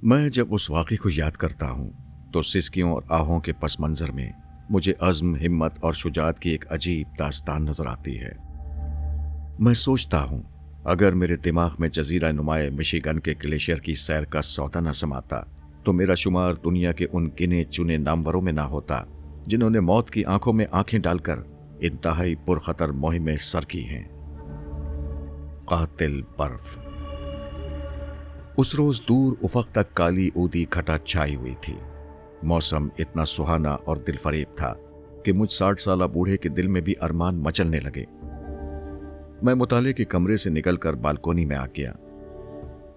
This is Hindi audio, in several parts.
मैं जब उस वाक़े को याद करता हूँ तो सिसकियों और आहों के पस मंज़र में मुझे अज़्म, हिम्मत और शुजाअत की एक अजीब दास्तान नज़र आती है। मैं सोचता हूँ अगर मेरे दिमाग में जजीरा नुमाए मिशिगन के ग्लेशियर की सैर का सौदा न समाता तो मेरा शुमार दुनिया के उन गिने चुने नामवरों में ना होता जिन्होंने मौत की आंखों में आंखें डालकर इंतहाई पुरखतर मुहिमें सर की हैं। कातिल बर्फ। उस रोज दूर उफक तक काली ऊदी घटा छाई हुई थी। मौसम इतना सुहाना और दिलफरेब था कि मुझ 60 साला बूढ़े के दिल में भी अरमान मचलने लगे। मैं मुताले के कमरे से निकलकर बालकोनी में आ गया।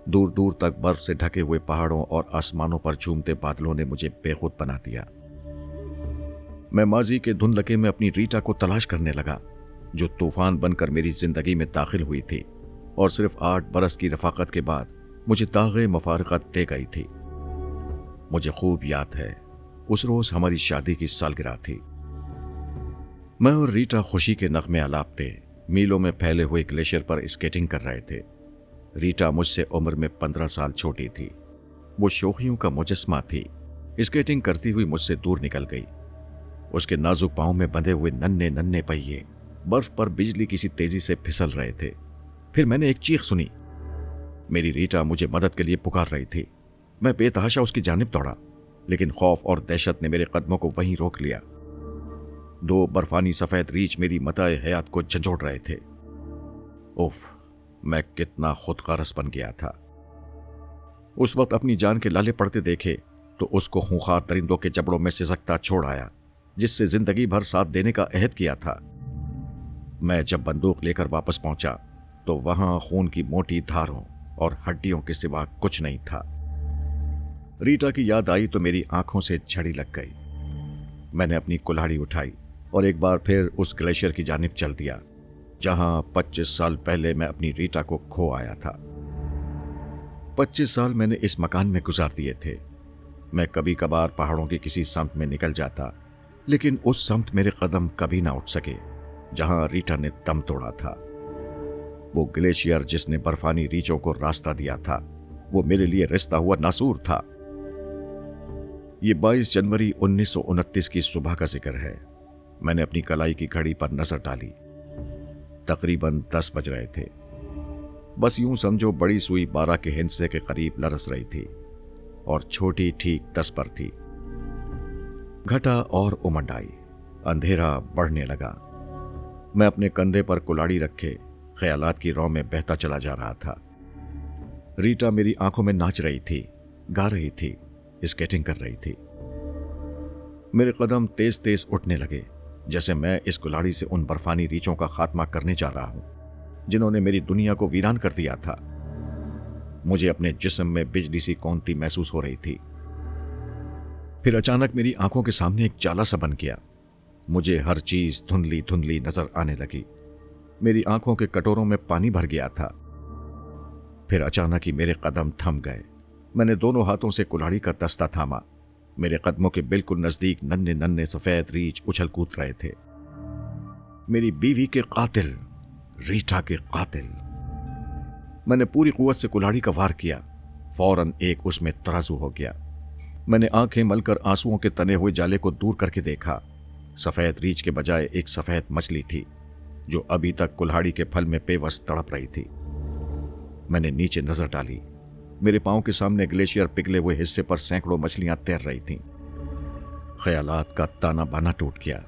दूर दूर तक बर्फ से ढके हुए पहाड़ों और आसमानों पर झूमते बादलों ने मुझे बेखुद बना दिया। मैं माजी के धुंधलके में अपनी रीटा को तलाश करने लगा जो तूफान बनकर मेरी जिंदगी में दाखिल हुई थी और सिर्फ 8 बरस की रफाकत के बाद मुझे तागे मफारकत दे गई थी। मुझे खूब याद है उस रोज हमारी शादी की सालगिरह थी। मैं और रीटा खुशी के नगमे आलापते मीलों में फैले हुए ग्लेशियर पर स्केटिंग कर रहे थे। रीटा मुझसे उम्र में 15 साल छोटी थी। वो शोखियों का मुजस्मा थी। स्केटिंग करती हुई मुझसे दूर निकल गई। उसके नाजुक पांव में बंधे हुए नन्हे नन्हे पहिए बर्फ पर बिजली किसी तेजी से फिसल रहे थे। फिर मैंने एक चीख सुनी। मेरी रीटा मुझे मदद के लिए पुकार रही थी। मैं बेतहाशा उसकी जानिब दौड़ा, लेकिन खौफ और दहशत ने मेरे कदमों को वहीं रोक लिया। 2 बर्फानी सफेद रीछ मेरी मताए हयात को झंझोड़ रहे थे। उफ, मैं कितना खुदगरज बन गया था। उस वक्त अपनी जान के लाले पड़ते देखे तो उसको खूंखार दरिंदों के जबड़ों में सिसकता छोड़ आया जिससे जिंदगी भर साथ देने का अहद किया था। मैं जब बंदूक लेकर वापस पहुंचा तो वहां खून की मोटी धारों और हड्डियों के सिवा कुछ नहीं था। रीटा की याद आई तो मेरी आंखों से झड़ी लग गई। मैंने अपनी कुल्हाड़ी उठाई और एक बार फिर उस ग्लेशियर की जानिब चल दिया जहां 25 साल पहले मैं अपनी रीटा को खो आया था। 25 साल मैंने इस मकान में गुजार दिए थे। मैं कभी कभार पहाड़ों की किसी समत में निकल जाता, लेकिन उस समत मेरे कदम कभी ना उठ सके जहां रीटा ने दम तोड़ा था। वो ग्लेशियर जिसने बर्फानी रीचों को रास्ता दिया था वो मेरे लिए रिश्ता हुआ नासूर था। ये 22 जनवरी 1929 की सुबह का जिक्र है। मैंने अपनी कलाई की घड़ी पर नजर डाली। तकरीबन 10 बज रहे थे। बस यूं समझो बड़ी सुई 12 के हिंसे के करीब लरस रही थी और छोटी ठीक 10 पर थी। घटा और उमड़ आई। अंधेरा बढ़ने लगा। मैं अपने कंधे पर कुल्हाड़ी रखे ख्यालात की रौ में बहता चला जा रहा था। रीटा मेरी आंखों में नाच रही थी, गा रही थी, स्केटिंग कर रही थी। मेरे कदम तेज तेज उठने लगे जैसे मैं इस कुल्हाड़ी से उन बर्फानी रीचों का खात्मा करने जा रहा हूं जिन्होंने मेरी दुनिया को वीरान कर दिया था। मुझे अपने जिस्म में बिजली सी कौंधती महसूस हो रही थी। फिर अचानक मेरी आंखों के सामने एक जाला सा बन गया। मुझे हर चीज धुंधली धुंधली नजर आने लगी। मेरी आंखों के कटोरों में पानी भर गया था। फिर अचानक ही मेरे कदम थम गए। मैंने दोनों हाथों से कुल्हाड़ी का दस्ता थामा। मेरे कदमों के बिल्कुल नजदीक नन्हे नन्हे सफेद रीछ उछल कूद रहे थे। मेरी बीवी के कातिल, रीटा के कातिल। मैंने पूरी कुव्वत से कुल्हाड़ी का वार किया। फौरन एक उसमें तराजू हो गया। मैंने आंखें मलकर आंसुओं के तने हुए जाले को दूर करके देखा। सफेद रीछ के बजाय एक सफेद मछली थी जो अभी तक कुल्हाड़ी के फल में बेवस तड़प रही थी। मैंने नीचे नजर डाली। मेरे पांव के सामने ग्लेशियर पिघले हुए हिस्से पर सैकड़ों मछलियां तैर रही थीं। ख्यालात का ताना बाना टूट गया।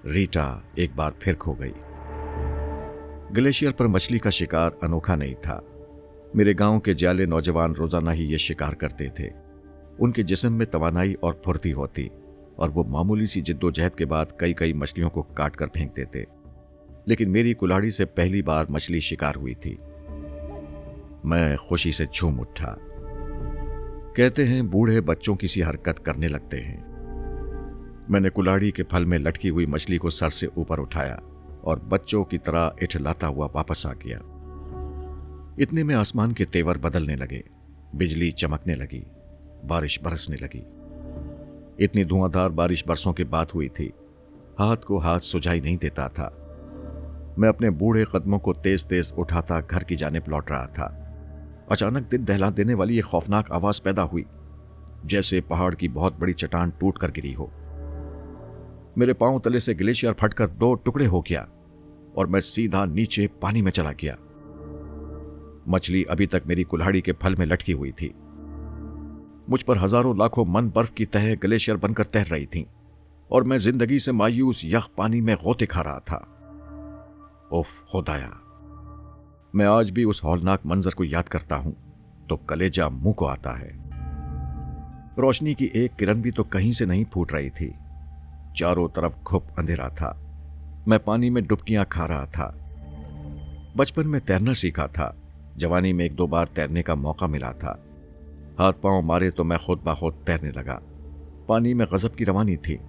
रीटा एक बार फिर खो गई। ग्लेशियर पर मछली का शिकार अनोखा नहीं था। मेरे गांव के जाले नौजवान रोजाना ही ये शिकार करते थे। उनके जिस्म में तवानाई और फुर्ती होती और वो मामूली सी जिद्दोजहद के बाद कई कई मछलियों को काट कर फेंक देते। लेकिन मेरी कुल्हाड़ी से पहली बार मछली शिकार हुई थी। मैं खुशी से झूम उठा। कहते हैं बूढ़े बच्चों की सी हरकत करने लगते हैं। मैंने कुल्हाड़ी के फल में लटकी हुई मछली को सर से ऊपर उठाया और बच्चों की तरह इठलाता हुआ वापस आ गया। इतने में आसमान के तेवर बदलने लगे। बिजली चमकने लगी। बारिश बरसने लगी। इतनी धुआंधार बारिश बरसों के बाद हुई थी। हाथ को हाथ सुझाई नहीं देता था। मैं अपने बूढ़े कदमों को तेज तेज उठाता घर की जानिब लौट रहा था। अचानक दिल दहला देने वाली एक खौफनाक आवाज पैदा हुई, जैसे पहाड़ की बहुत बड़ी चट्टान टूट कर गिरी हो। मेरे पांव तले से ग्लेशियर फटकर 2 टुकड़े हो गया और मैं सीधा नीचे पानी में चला गया। मछली अभी तक मेरी कुल्हाड़ी के फल में लटकी हुई थी। मुझ पर हजारों लाखों मन बर्फ की तह ग्लेशियर बनकर तैर रही थीं और मैं जिंदगी से मायूस यख पानी में गोते खा रहा था। उफ खुदाया, मैं आज भी उस हौलनाक मंजर को याद करता हूं तो कलेजा मुंह को आता है। रोशनी की एक किरण भी तो कहीं से नहीं फूट रही थी। चारों तरफ घुप अंधेरा था। मैं पानी में डुबकियां खा रहा था। बचपन में तैरना सीखा था। जवानी में 1-2 बार तैरने का मौका मिला था। हाथ पांव मारे तो मैं खुद ब खुद तैरने लगा। पानी में गजब की रवानी थी।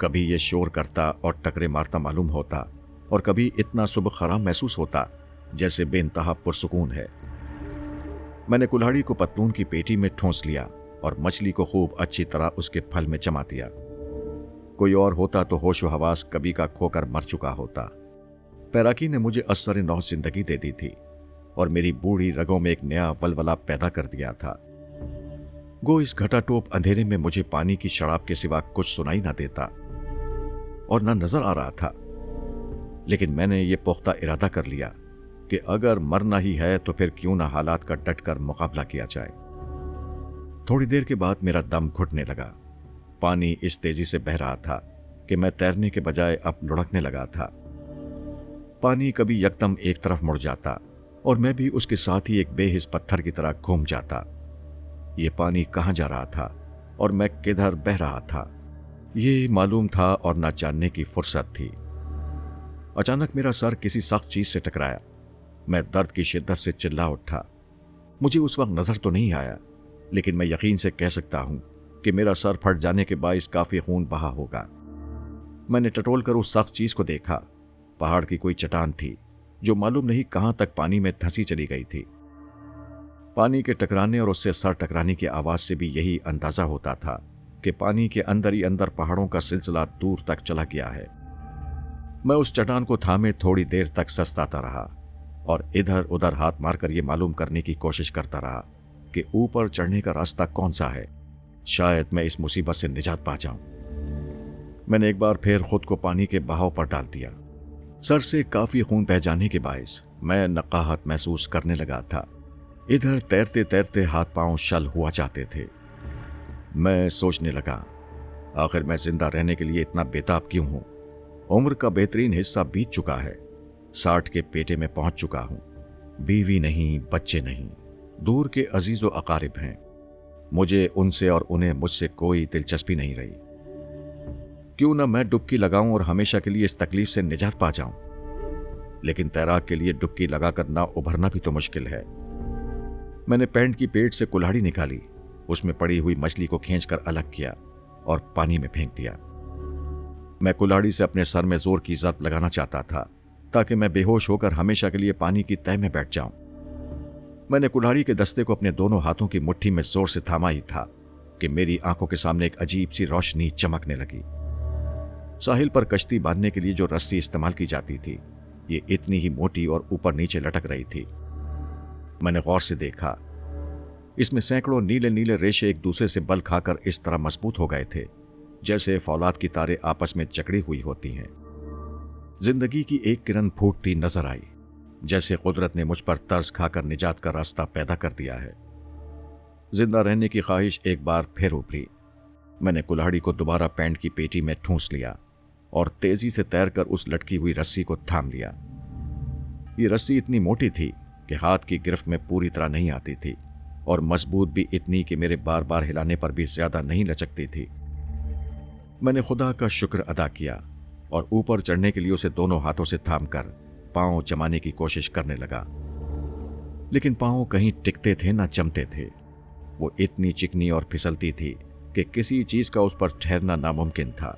कभी ये शोर करता और टकरे मारता मालूम होता और कभी इतना सुबह खराम महसूस होता जैसे बेइंतहा पुरसुकून है। मैंने कुल्हाड़ी को पतलून की पेटी में ठूंस लिया और मछली को खूब अच्छी तरह उसके फल में जमा दिया। कोई और होता तो होशो हवास कभी का खोकर मर चुका होता। तैराकी ने मुझे असर नौ जिंदगी दे दी थी और मेरी बूढ़ी रगों में एक नया वलवला पैदा कर दिया था। गो इस घटाटोप अंधेरे में मुझे पानी की शराब के सिवा कुछ सुनाई ना देता और ना नजर आ रहा था, लेकिन मैंने ये पुख्ता इरादा कर लिया कि अगर मरना ही है तो फिर क्यों ना हालात का डटकर मुकाबला किया जाए। थोड़ी देर के बाद मेरा दम घुटने लगा। पानी इस तेजी से बह रहा था कि मैं तैरने के बजाय अब लुढ़कने लगा था। पानी कभी यकदम एक तरफ मुड़ जाता और मैं भी उसके साथ ही एक बेहिस पत्थर की तरह घूम जाता। ये पानी कहाँ जा रहा था और मैं किधर बह रहा था, ये मालूम था और ना जानने की फुर्सत थी। अचानक मेरा सर किसी सख्त चीज से टकराया। मैं दर्द की शिद्दत से चिल्ला उठा। मुझे उस वक्त नजर तो नहीं आया, लेकिन मैं यकीन से कह सकता हूं कि मेरा सर फट जाने के बाइस काफी खून बहा होगा। मैंने टटोल कर उस सख्त चीज को देखा। पहाड़ की कोई चट्टान थी जो मालूम नहीं कहां तक पानी में धंसी चली गई थी। पानी के टकराने और उससे सर टकराने की आवाज से भी यही अंदाजा होता था कि पानी के अंदर ही अंदर पहाड़ों का सिलसिला दूर तक चला गया है। मैं उस चट्टान को थामे थोड़ी देर तक सस्ताता रहा और इधर उधर हाथ मारकर यह मालूम करने की कोशिश करता रहा कि ऊपर चढ़ने का रास्ता कौन सा है। शायद मैं इस मुसीबत से निजात पा जाऊं। मैंने एक बार फिर खुद को पानी के बहाव पर डाल दिया। सर से काफी खून बह जाने के बायस मैं नकाहत महसूस करने लगा था। इधर तैरते तैरते हाथ पांव शल हुआ जाते थे। मैं सोचने लगा, आखिर मैं जिंदा रहने के लिए इतना बेताब क्यों हूं? उम्र का बेहतरीन हिस्सा बीत चुका है। 60 के पेटे में पहुंच चुका हूं। बीवी नहीं, बच्चे नहीं, दूर के अजीजो अकारिब हैं। मुझे उनसे और उन्हें मुझसे कोई दिलचस्पी नहीं रही। क्यों ना मैं डुबकी लगाऊं और हमेशा के लिए इस तकलीफ से निजात पा जाऊं। लेकिन तैराक के लिए डुबकी लगाकर ना उभरना भी तो मुश्किल है। मैंने पैंट की पेट से कुल्हाड़ी निकाली, उसमें पड़ी हुई मछली को खींचकर अलग किया और पानी में फेंक दिया। मैं कुल्हाड़ी से अपने सर में जोर की जरब लगाना चाहता था ताकि मैं बेहोश होकर हमेशा के लिए पानी की तह में बैठ जाऊं। मैंने कुल्हाड़ी के दस्ते को अपने दोनों हाथों की मुट्ठी में जोर से थामा ही था कि मेरी आंखों के सामने एक अजीब सी रोशनी चमकने लगी। साहिल पर कश्ती बांधने के लिए जो रस्सी इस्तेमाल की जाती थी, ये इतनी ही मोटी और ऊपर नीचे लटक रही थी। मैंने गौर से देखा, इसमें सैकड़ों नीले नीले रेशे एक दूसरे से बल खाकर इस तरह मजबूत हो गए थे जैसे फौलाद की तारें आपस में जकड़ी हुई होती हैं। जिंदगी की एक किरण फूटती नजर आई, जैसे कुदरत ने मुझ पर तरस खाकर निजात का रास्ता पैदा कर दिया है। जिंदा रहने की ख्वाहिश एक बार फिर उभरी। मैंने कुल्हाड़ी को दोबारा पैंट की पेटी में ठूंस लिया और तेजी से तैरकर उस लटकी हुई रस्सी को थाम लिया। ये रस्सी इतनी मोटी थी कि हाथ की गिरफ्त में पूरी तरह नहीं आती थी और मजबूत भी इतनी कि मेरे बार बार हिलाने पर भी ज्यादा नहीं लचकती थी। मैंने खुदा का शुक्र अदा किया और ऊपर चढ़ने के लिए उसे दोनों हाथों से थामकर पांव जमाने की कोशिश करने लगा, लेकिन पांव कहीं टिकते थे ना जमते थे। वो इतनी चिकनी और फिसलती थी कि किसी चीज का उस पर ठहरना नामुमकिन था।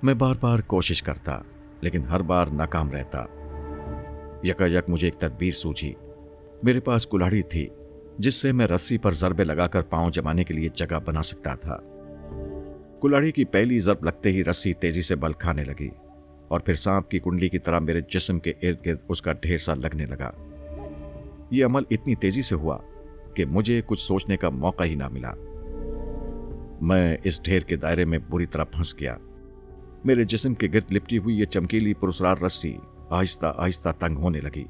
मैं बार बार कोशिश करता, लेकिन हर बार नाकाम रहता। यकायक मुझे एक तदबीर सूझी। मेरे पास कुल्हाड़ी थी जिससे मैं रस्सी पर जरबे लगाकर पांव जमाने के लिए जगह बना सकता था। कुल्हाड़ी की पहली जरब लगते ही रस्सी तेजी से बल खाने लगी और फिर सांप की कुंडली की तरह मेरे जिस्म के इर्द गिर्द उसका ढेर सा लगने लगा। ये अमल इतनी तेजी से हुआ कि मुझे कुछ सोचने का मौका ही ना मिला। मैं इस ढेर के दायरे में बुरी तरह फंस गया। मेरे जिस्म के गिर्द लिपटी हुई ये चमकीली पुरस्कार रस्सी आहिस्ता आहिस्ता तंग होने लगी।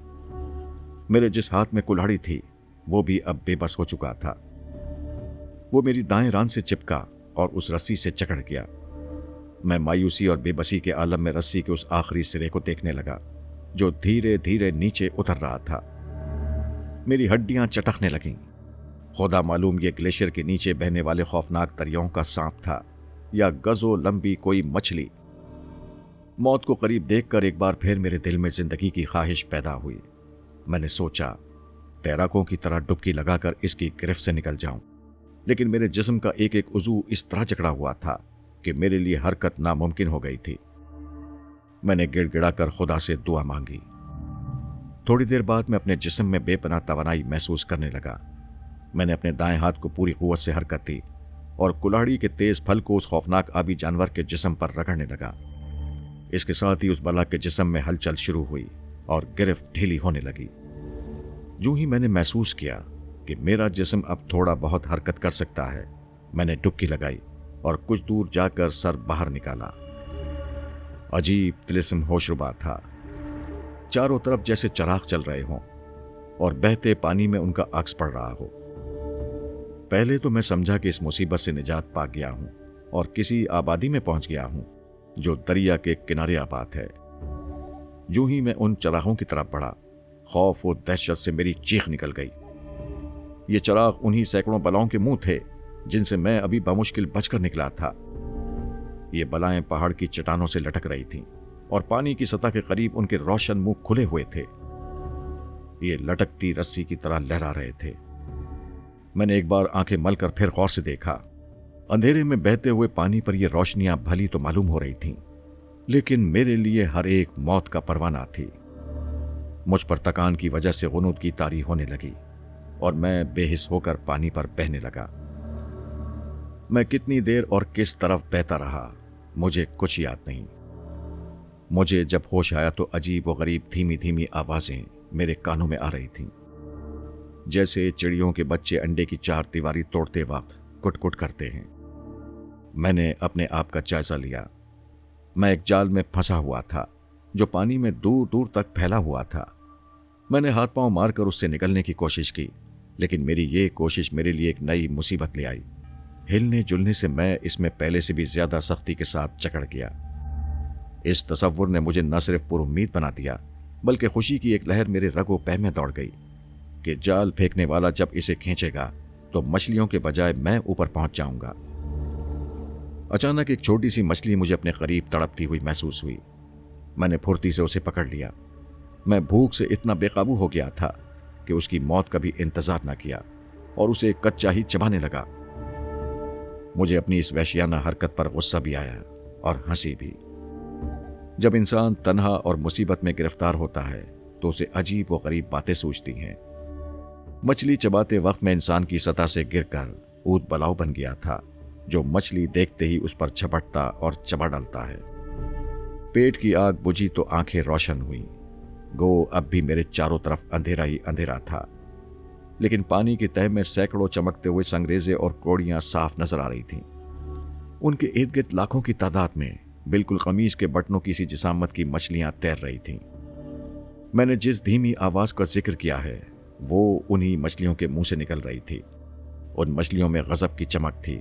मेरे जिस हाथ में कुल्हाड़ी थी वो भी अब बेबस हो चुका था। वो मेरी दाएं रान से चिपका और उस रस्सी से जकड़ गया। मैं मायूसी और बेबसी के आलम में रस्सी के उस आखिरी सिरे को देखने लगा जो धीरे धीरे नीचे उतर रहा था। मेरी हड्डियां चटकने लगीं। खुदा मालूम ये ग्लेशियर के नीचे बहने वाले खौफनाक दरियाओं का सांप था या गजो लंबी कोई मछली। मौत को करीब देखकर एक बार फिर मेरे दिल में जिंदगी की ख्वाहिश पैदा हुई। मैंने सोचा तैराकों की तरह डुबकी लगाकर इसकी गिरफ्त से निकल जाऊं, लेकिन मेरे जिस्म का एक एक उज़ू इस तरह जकड़ा हुआ था कि मेरे लिए हरकत नामुमकिन हो गई थी। मैंने गिड़गिड़ाकर खुदा से दुआ मांगी। थोड़ी देर बाद मैं अपने जिस्म में बेपनाह तवानाई महसूस करने लगा। मैंने अपने दाएं हाथ को पूरी कुव्वत से हरकत दी और कुल्हाड़ी के तेज फल को उस खौफनाक आबी जानवर के जिस्म पर रगड़ने लगा। इसके साथ ही उस बला के जिस्म में हलचल शुरू हुई और गिरफ्त ढीली होने लगी। यूं ही मैंने महसूस किया कि मेरा जिस्म अब थोड़ा बहुत हरकत कर सकता है। मैंने डुबकी लगाई और कुछ दूर जाकर सर बाहर निकाला। अजीब तिलिस्म होशरुबा था। चारों तरफ जैसे चराग चल रहे हों और बहते पानी में उनका अक्स पड़ रहा हो। पहले तो मैं समझा कि इस मुसीबत से निजात पा गया हूं और किसी आबादी में पहुंच गया हूं जो दरिया के किनारे आबाद है। यूं ही मैं उन चरागों की तरफ बढ़ा, खौफ और दहशत से मेरी चीख निकल गई। ये चराग उन्हीं सैकड़ों बलाओं के मुंह थे जिनसे मैं अभी बमुश्किल बचकर निकला था। ये बलाएं पहाड़ की चट्टानों से लटक रही थीं और पानी की सतह के करीब उनके रोशन मुंह खुले हुए थे। ये लटकती रस्सी की तरह लहरा रहे थे। मैंने एक बार आंखें मलकर फिर गौर से देखा। अंधेरे में बहते हुए पानी पर ये रोशनियां भली तो मालूम हो रही थीं, लेकिन मेरे लिए हर एक मौत का परवाना थी। मुझ पर तकान की वजह से गुनूदगी तारी होने लगी और मैं बेहिस होकर पानी पर बहने लगा। मैं कितनी देर और किस तरफ बहता रहा मुझे कुछ याद नहीं। मुझे जब होश आया तो अजीब व गरीब धीमी धीमी आवाजें मेरे कानों में आ रही थीं, जैसे चिड़ियों के बच्चे अंडे की चार दीवारी तोड़ते वक्त कुट-कुट करते हैं। मैंने अपने आप का जायजा लिया। मैं एक जाल में फंसा हुआ था जो पानी में दूर दूर तक फैला हुआ था। मैंने हाथ पांव मारकर उससे निकलने की कोशिश की, लेकिन मेरी ये कोशिश मेरे लिए एक नई मुसीबत ले आई। हिलने जुलने से मैं इसमें पहले से भी ज्यादा सख्ती के साथ जकड़ गया। इस तसव्वुर ने मुझे न सिर्फ पुरुम्मीद बना दिया, बल्कि खुशी की एक लहर मेरे रगो पैर में दौड़ गई कि जाल फेंकने वाला जब इसे खींचेगा तो मछलियों के बजाय मैं ऊपर पहुंच जाऊंगा। अचानक एक छोटी सी मछली मुझे अपने करीब तड़पती हुई महसूस हुई। मैंने फुर्ती से उसे पकड़ लिया। मैं भूख से इतना बेकाबू हो गया था कि उसकी मौत का भी इंतजार न किया और उसे कच्चा ही चबाने लगा। मुझे अपनी इस वहशियाना हरकत पर गुस्सा भी आया और हंसी भी। जब इंसान तन्हा और मुसीबत में गिरफ्तार होता है तो उसे अजीब व गरीब बातें सूझती हैं। मछली चबाते वक्त मैं इंसान की सतह से गिरकर ऊद बलाव बन गया था जो मछली देखते ही उस पर झपटता और चबा डालता है। पेट की आग बुझी तो आंखें रोशन हुई। गो अब भी मेरे चारों तरफ अंधेरा ही अंधेरा था, लेकिन पानी की तह में सैकड़ों चमकते हुए संगरेजे और कोड़ियां साफ नजर आ रही थीं। उनके इर्द गिर्द लाखों की तादाद में बिल्कुल कमीज के बटनों की सी जिसामत की मछलियां तैर रही थीं। मैंने जिस धीमी आवाज का जिक्र किया है वो उन्हीं मछलियों के मुंह से निकल रही थी। उन मछलियों में गजब की चमक थी।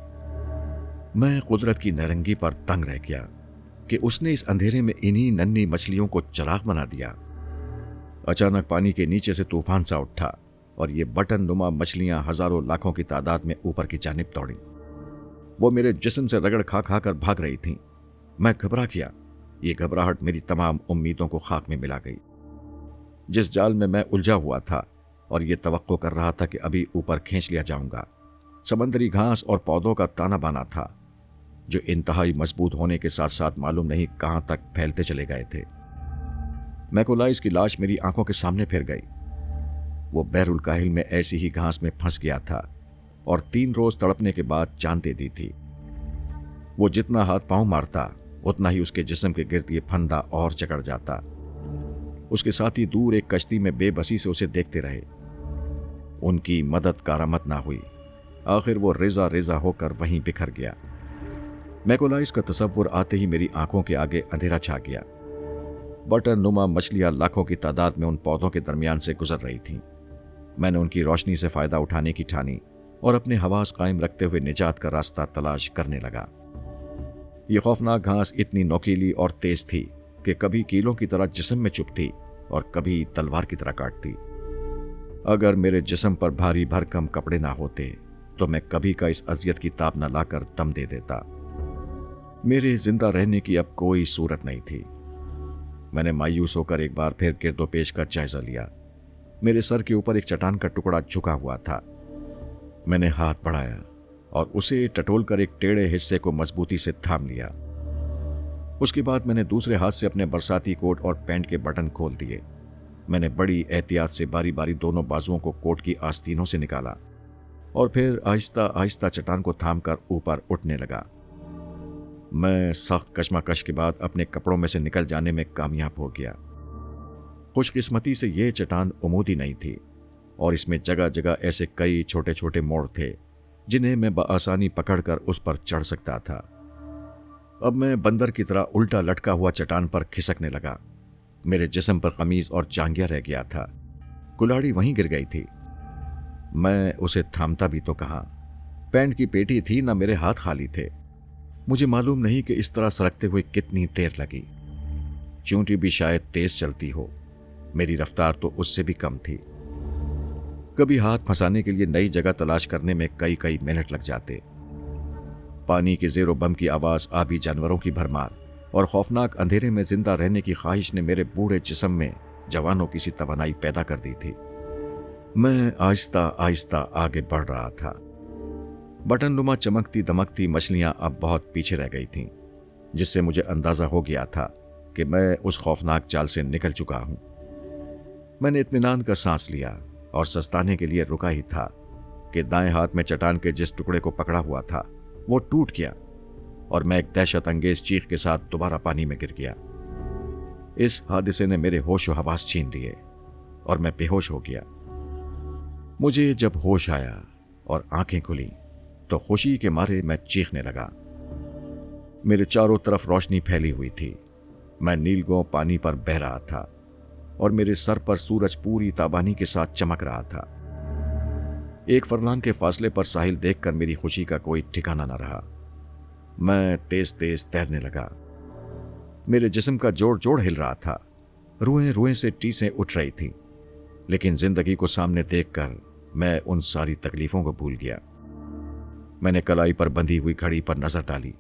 मैं कुदरत की नारंगी पर तंग रह गया कि उसने इस अंधेरे में इन्हीं नन्ही मछलियों को चराग बना दिया। अचानक पानी के नीचे से तूफान सा उठा और ये बटन नुमा मछलियां हजारों लाखों की तादाद में ऊपर की जानिब दौड़ी। वो मेरे जिस्म से रगड़ खा खा कर भाग रही थीं। मैं घबरा गया। ये घबराहट मेरी तमाम उम्मीदों को खाक में मिला गई। जिस जाल में मैं उलझा हुआ था और ये तवक्को कर रहा था कि अभी ऊपर खींच लिया जाऊंगा, समंदरी घास और पौधों का ताना बाना था जो इंतहाई मजबूत होने के साथ साथ मालूम नहीं कहां तक फैलते चले गए थे। मैकोलाइस की लाश मेरी आंखों के सामने फिर गई। वो बैरुल काहिल में ऐसी ही घास में फंस गया था और 3 रोज तड़पने के बाद जान दे दी थी। वो जितना हाथ पांव मारता उतना ही उसके जिस्म के गिर्द ये फंदा और जकड़ जाता। उसके साथी दूर एक कश्ती में बेबसी से उसे देखते रहे। उनकी मदद कारामद ना हुई। आखिर वो रेजा रेजा होकर वहीं बिखर गया। मैकोलाइस का तसव्वुर आते ही मेरी आंखों के आगे अंधेरा छा गया। बटन नुमा मछलियां लाखों की तादाद में उन पौधों के दरमियान से गुजर रही थीं। मैंने उनकी रोशनी से फायदा उठाने की ठानी और अपने हवास कायम रखते हुए निजात का रास्ता तलाश करने लगा। ये खौफनाक घास इतनी नोकीली और तेज थी कि कभी कीलों की तरह जिस्म में चुभती और कभी तलवार की तरह काटती। अगर मेरे जिस्म पर भारी भरकम कपड़े ना होते तो मैं कभी का इस अजियत की ताब न लाकर दम दे देता। मेरे जिंदा रहने की अब कोई सूरत नहीं थी। मैंने मायूस होकर एक बार फिर गिरदोपेश का जायजा लिया। मेरे सर के ऊपर एक चट्टान का टुकड़ा झुका हुआ था। मैंने हाथ बढ़ाया और उसे टटोलकर एक टेढ़े हिस्से को मजबूती से थाम लिया। उसके बाद मैंने दूसरे हाथ से अपने बरसाती कोट और पैंट के बटन खोल दिए। मैंने बड़ी एहतियात से बारी बारी दोनों बाजुओं को कोट की आस्तीनों से निकाला और फिर आहिस्ता आहिस्ता चट्टान को थामकर ऊपर उठने लगा। मैं सख्त कशमकश के बाद अपने कपड़ों में से निकल जाने में कामयाब हो गया। खुशकिस्मती से यह चट्टान उमूदी नहीं थी और इसमें जगह जगह ऐसे कई छोटे छोटे मोड़ थे जिन्हें मैं बआसानी पकड़कर उस पर चढ़ सकता था। अब मैं बंदर की तरह उल्टा लटका हुआ चट्टान पर खिसकने लगा। मेरे जिस्म पर कमीज और जांघिया रह गया था। कुल्हाड़ी वहीं गिर गई थी। मैं उसे थामता भी तो कहाँ। पैंट की पेटी थी ना, मेरे हाथ खाली थे। मुझे मालूम नहीं कि इस तरह सरकते हुए कितनी देर लगी। चूंटि भी शायद तेज चलती हो, मेरी रफ्तार तो उससे भी कम थी। कभी हाथ फंसाने के लिए नई जगह तलाश करने में कई कई मिनट लग जाते। पानी के ज़ेरो बम की आवाज़, आबी जानवरों की भरमार और खौफनाक अंधेरे में जिंदा रहने की ख्वाहिश ने मेरे बूढ़े जिस्म में जवानों की सी तवानाई पैदा कर दी थी। मैं आहिस्ता आहिस्ता आगे बढ़ रहा था। बटन नुमा चमकती दमकती मछलियां अब बहुत पीछे रह गई थीं, जिससे मुझे अंदाजा हो गया था कि मैं उस खौफनाक चाल से निकल चुका हूं। मैंने इत्मीनान का सांस लिया और सस्ताने के लिए रुका ही था कि दाएं हाथ में चट्टान के जिस टुकड़े को पकड़ा हुआ था वो टूट गया और मैं एक दहशत अंगेज चीख के साथ दोबारा पानी में गिर गया। इस हादसे ने मेरे होश व हवास छीन लिए और मैं बेहोश हो गया। मुझे जब होश आया और आंखें खुली तो खुशी के मारे मैं चीखने लगा। मेरे चारों तरफ रोशनी फैली हुई थी। मैं नीलगों पानी पर बह रहा था और मेरे सर पर सूरज पूरी ताबानी के साथ चमक रहा था। एक फरलांग के फासले पर साहिल देखकर मेरी खुशी का कोई ठिकाना न रहा। मैं तेज तेज तैरने लगा। मेरे जिस्म का जोड़ जोड़ हिल रहा था। रुएं रुएं से टीसें उठ रही थी, लेकिन जिंदगी को सामने देखकर मैं उन सारी तकलीफों को भूल गया। मैंने कलाई पर बंधी हुई घड़ी पर नजर डाली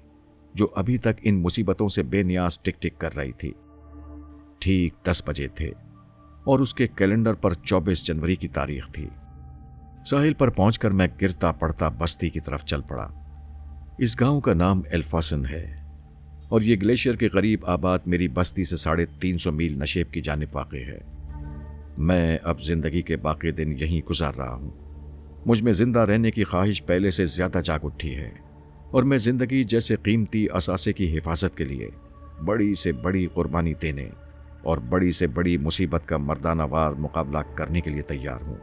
जो अभी तक इन मुसीबतों से बेनियाज टिक टिक कर रही थी। ठीक 10 बजे थे और उसके कैलेंडर पर 24 जनवरी की तारीख थी। साहिल पर पहुंचकर मैं गिरता पड़ता बस्ती की तरफ चल पड़ा। इस गांव का नाम एल्फासन है और ये ग्लेशियर के करीब आबाद मेरी बस्ती से 350 मील नशेब की जानिब वाक़ है। मैं अब जिंदगी के बाकी दिन यहीं गुजार रहा हूं। मुझ में जिंदा रहने की ख्वाहिश पहले से ज्यादा जाग उठी है और मैं जिंदगी जैसे कीमती असासे की हिफाजत के लिए बड़ी से बड़ी कुर्बानी देने और बड़ी से बड़ी मुसीबत का मर्दाना वार मुकाबला करने के लिए तैयार हूं।